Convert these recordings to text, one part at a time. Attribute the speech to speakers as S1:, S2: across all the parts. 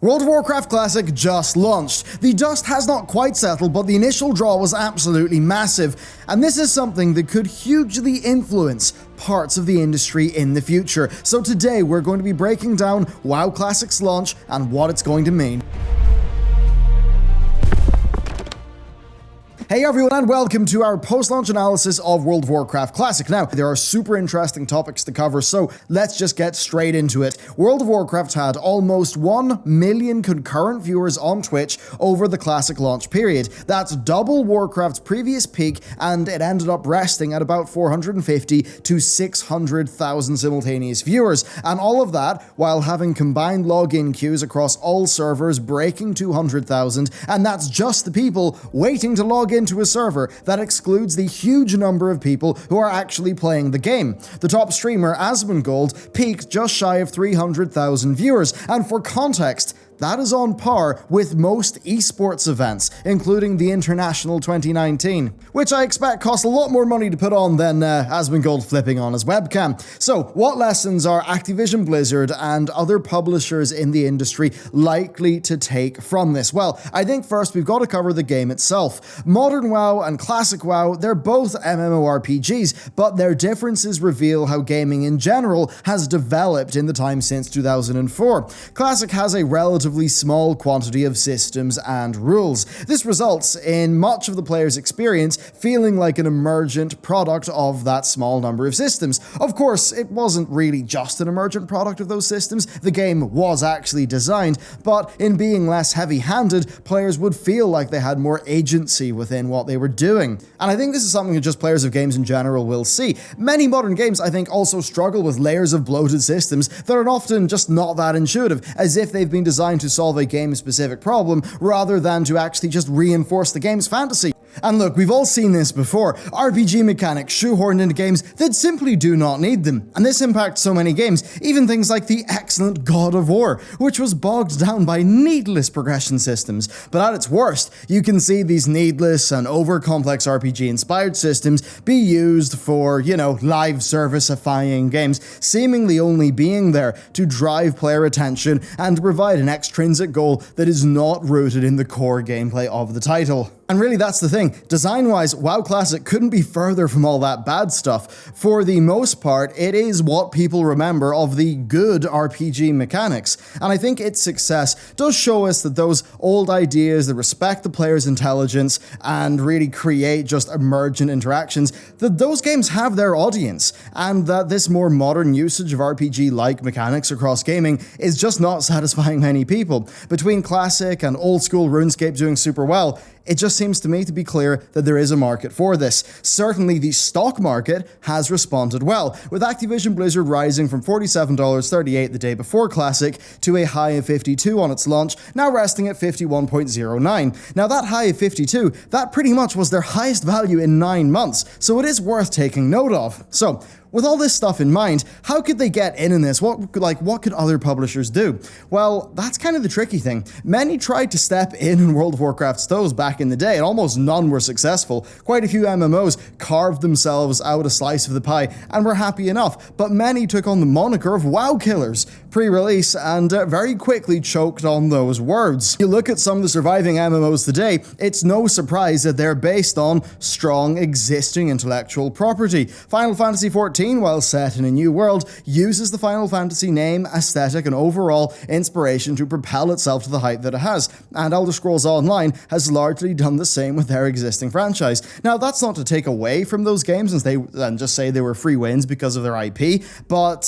S1: World of Warcraft Classic just launched. The dust has not quite settled, but the initial draw was absolutely massive, and this is something that could hugely influence parts of the industry in the future. So today we're going to be breaking down WoW Classic's launch and what it's going to mean. Hey everyone, and welcome to our post-launch analysis of World of Warcraft Classic. Now, there are super interesting topics to cover, so let's just get straight into it. World of Warcraft had almost 1 million concurrent viewers on Twitch over the Classic launch period. That's double Warcraft's previous peak, and it ended up resting at about 450 to 600,000 simultaneous viewers. And all of that while having combined login queues across all servers breaking 200,000, and that's just the people waiting to log into a server. That excludes the huge number of people who are actually playing the game. The top streamer, Asmongold, peaked just shy of 300,000 viewers, and for context, that is on par with most esports events, including the International 2019, which I expect cost a lot more money to put on than Asmongold flipping on his webcam. So, what lessons are Activision Blizzard and other publishers in the industry likely to take from this? Well, I think first we've got to cover the game itself. Modern WoW and Classic WoW, they're both MMORPGs, but their differences reveal how gaming in general has developed in the time since 2004. Classic has a relatively small quantity of systems and rules. This results in much of the player's experience feeling like an emergent product of that small number of systems. Of course, it wasn't really just an emergent product of those systems. The game was actually designed, but in being less heavy-handed, players would feel like they had more agency within what they were doing. And I think this is something that just players of games in general will see. Many modern games, I think, also struggle with layers of bloated systems that are often just not that intuitive, as if they've been designed to solve a game-specific problem rather than to actually just reinforce the game's fantasy. And look, we've all seen this before. RPG mechanics shoehorned into games that simply do not need them. And this impacts so many games, even things like the excellent God of War, which was bogged down by needless progression systems. But at its worst, you can see these needless and over-complex RPG-inspired systems be used for, live service-ifying games, seemingly only being there to drive player attention and provide an extrinsic goal that is not rooted in the core gameplay of the title. And really, that's the thing. Design-wise, WoW Classic couldn't be further from all that bad stuff. For the most part, it is what people remember of the good RPG mechanics. And I think its success does show us that those old ideas that respect the player's intelligence and really create just emergent interactions, that those games have their audience, and that this more modern usage of RPG-like mechanics across gaming is just not satisfying many people. Between Classic and old-school RuneScape doing super well, it just seems to me to be clear that there is a market for this. Certainly the stock market has responded well, with Activision Blizzard rising from $47.38 the day before Classic to a high of $52 on its launch, now resting at $51.09. Now that high of 52, that pretty much was their highest value in 9 months, so it is worth taking note of. So, with all this stuff in mind, how could they get in this? What could other publishers do? Well, that's kind of the tricky thing. Many tried to step in World of Warcraft's toes back in the day, and almost none were successful. Quite a few MMOs carved themselves out a slice of the pie and were happy enough, but many took on the moniker of WoW killers pre-release and very quickly choked on those words. You look at some of the surviving MMOs today, it's no surprise that they're based on strong existing intellectual property. Final Fantasy XIV, while set in a new world, uses the Final Fantasy name, aesthetic, and overall inspiration to propel itself to the height that it has, and Elder Scrolls Online has largely done the same with their existing franchise. Now, that's not to take away from those games and just say they were free wins because of their IP, but,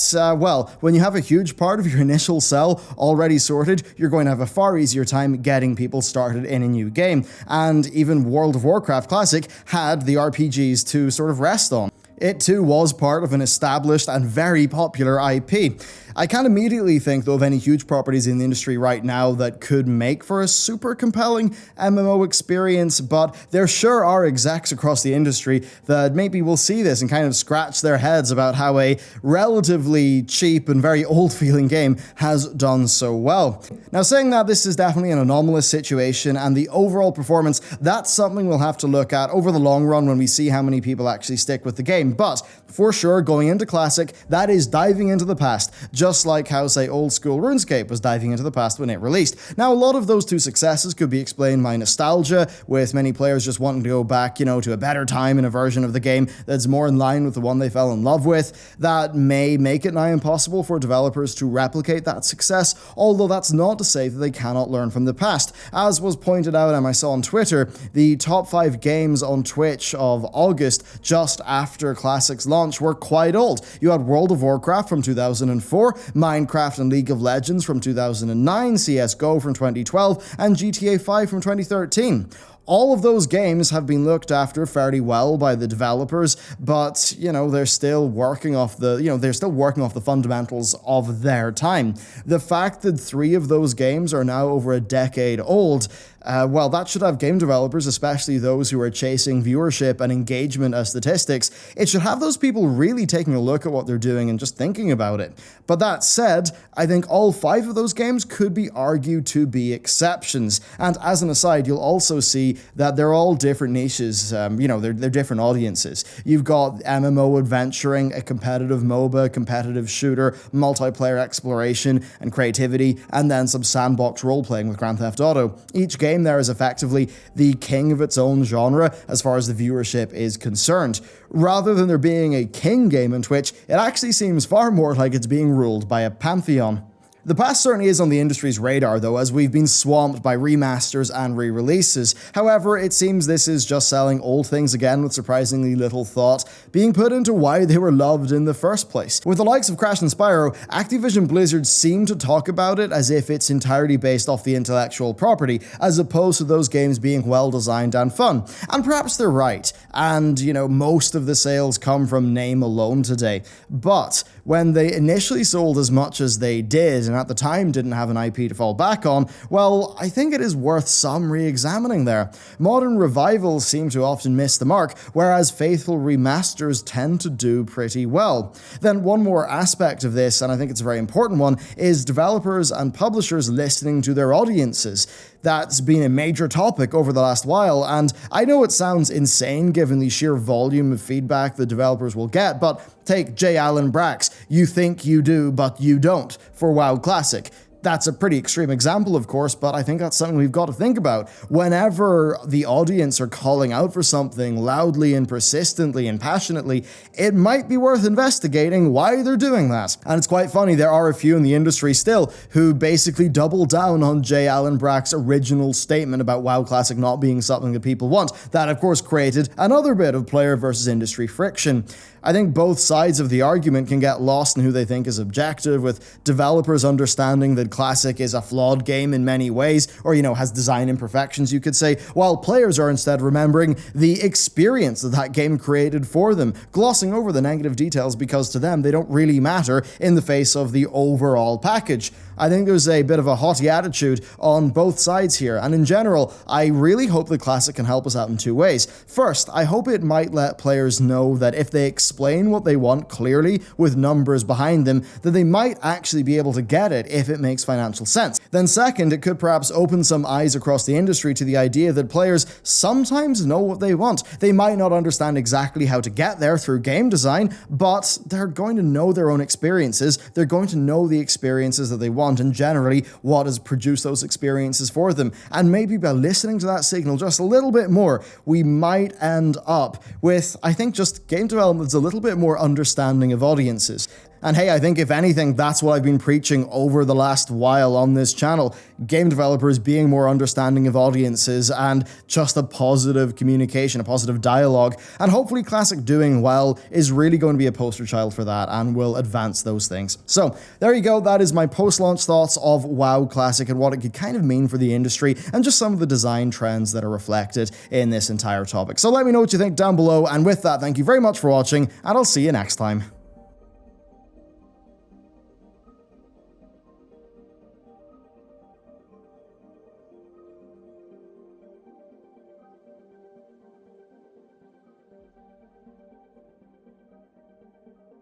S1: when you have a huge part of your initial sell already sorted, you're going to have a far easier time getting people started in a new game, and even World of Warcraft Classic had the RPGs to sort of rest on. It too was part of an established and very popular IP. I can't immediately think, though, of any huge properties in the industry right now that could make for a super compelling MMO experience, but there sure are execs across the industry that maybe will see this and kind of scratch their heads about how a relatively cheap and very old-feeling game has done so well. Now, saying that, this is definitely an anomalous situation, and the overall performance, that's something we'll have to look at over the long run when we see how many people actually stick with the game. But for sure, going into Classic, that is diving into the past. Just just like how, say, old school RuneScape was diving into the past when it released. Now, a lot of those two successes could be explained by nostalgia, with many players just wanting to go back, to a better time in a version of the game that's more in line with the one they fell in love with. That may make it nigh impossible for developers to replicate that success, although that's not to say that they cannot learn from the past. As was pointed out and I saw on Twitter, the top 5 games on Twitch of August, just after Classic's launch, were quite old. You had World of Warcraft from 2004, Minecraft and League of Legends from 2009, CSGO from 2012, and GTA 5 from 2013. All of those games have been looked after fairly well by the developers, but, they're still working off the fundamentals of their time. The fact that 3 of those games are now over a decade old, that should have game developers, especially those who are chasing viewership and engagement as statistics, it should have those people really taking a look at what they're doing and just thinking about it. But that said, I think all 5 of those games could be argued to be exceptions. And as an aside, you'll also see that they're all different niches, they're different audiences. You've got MMO adventuring, a competitive MOBA, competitive shooter, multiplayer exploration and creativity, and then some sandbox role-playing with Grand Theft Auto. Each game there is effectively the king of its own genre as far as the viewership is concerned. Rather than there being a king game on Twitch, it actually seems far more like it's being ruled by a pantheon. The past certainly is on the industry's radar, though, as we've been swamped by remasters and re-releases. However, it seems this is just selling old things again with surprisingly little thought being put into why they were loved in the first place. With the likes of Crash and Spyro, Activision Blizzard seem to talk about it as if it's entirely based off the intellectual property, as opposed to those games being well-designed and fun. And perhaps they're right, and, most of the sales come from name alone today. But when they initially sold as much as they did, and at the time didn't have an IP to fall back on, well, I think it is worth some re-examining there. Modern revivals seem to often miss the mark, whereas faithful remasters tend to do pretty well. Then one more aspect of this, and I think it's a very important one, is developers and publishers listening to their audiences. That's been a major topic over the last while, and I know it sounds insane given the sheer volume of feedback the developers will get, but take J. Allen Brack's "You think you do, but you don't" for WoW Classic. That's a pretty extreme example, of course, but I think that's something we've got to think about. Whenever the audience are calling out for something loudly and persistently and passionately, it might be worth investigating why they're doing that. And it's quite funny, there are a few in the industry still who basically double down on J. Allen Brack's original statement about WoW Classic not being something that people want. That, of course, created another bit of player versus industry friction. I think both sides of the argument can get lost in who they think is objective, with developers understanding that Classic is a flawed game in many ways, or, has design imperfections, you could say, while players are instead remembering the experience that game created for them, glossing over the negative details because to them they don't really matter in the face of the overall package. I think there's a bit of a haughty attitude on both sides here, and in general, I really hope the Classic can help us out in 2 ways. First, I hope it might let players know that if they explain what they want clearly with numbers behind them, that they might actually be able to get it if it makes financial sense. Then second, it could perhaps open some eyes across the industry to the idea that players sometimes know what they want. They might not understand exactly how to get there through game design, but they're going to know their own experiences. They're going to know the experiences that they want, and generally what has produced those experiences for them. And maybe by listening to that signal just a little bit more, we might end up with, I think, just game development that's a little bit more understanding of audiences. And hey, I think if anything, that's what I've been preaching over the last while on this channel. Game developers being more understanding of audiences and just a positive communication, a positive dialogue. And hopefully Classic doing well is really going to be a poster child for that and will advance those things. So there you go. That is my post-launch thoughts of WoW Classic and what it could kind of mean for the industry and just some of the design trends that are reflected in this entire topic. So let me know what you think down below. And with that, thank you very much for watching, and I'll see you next time.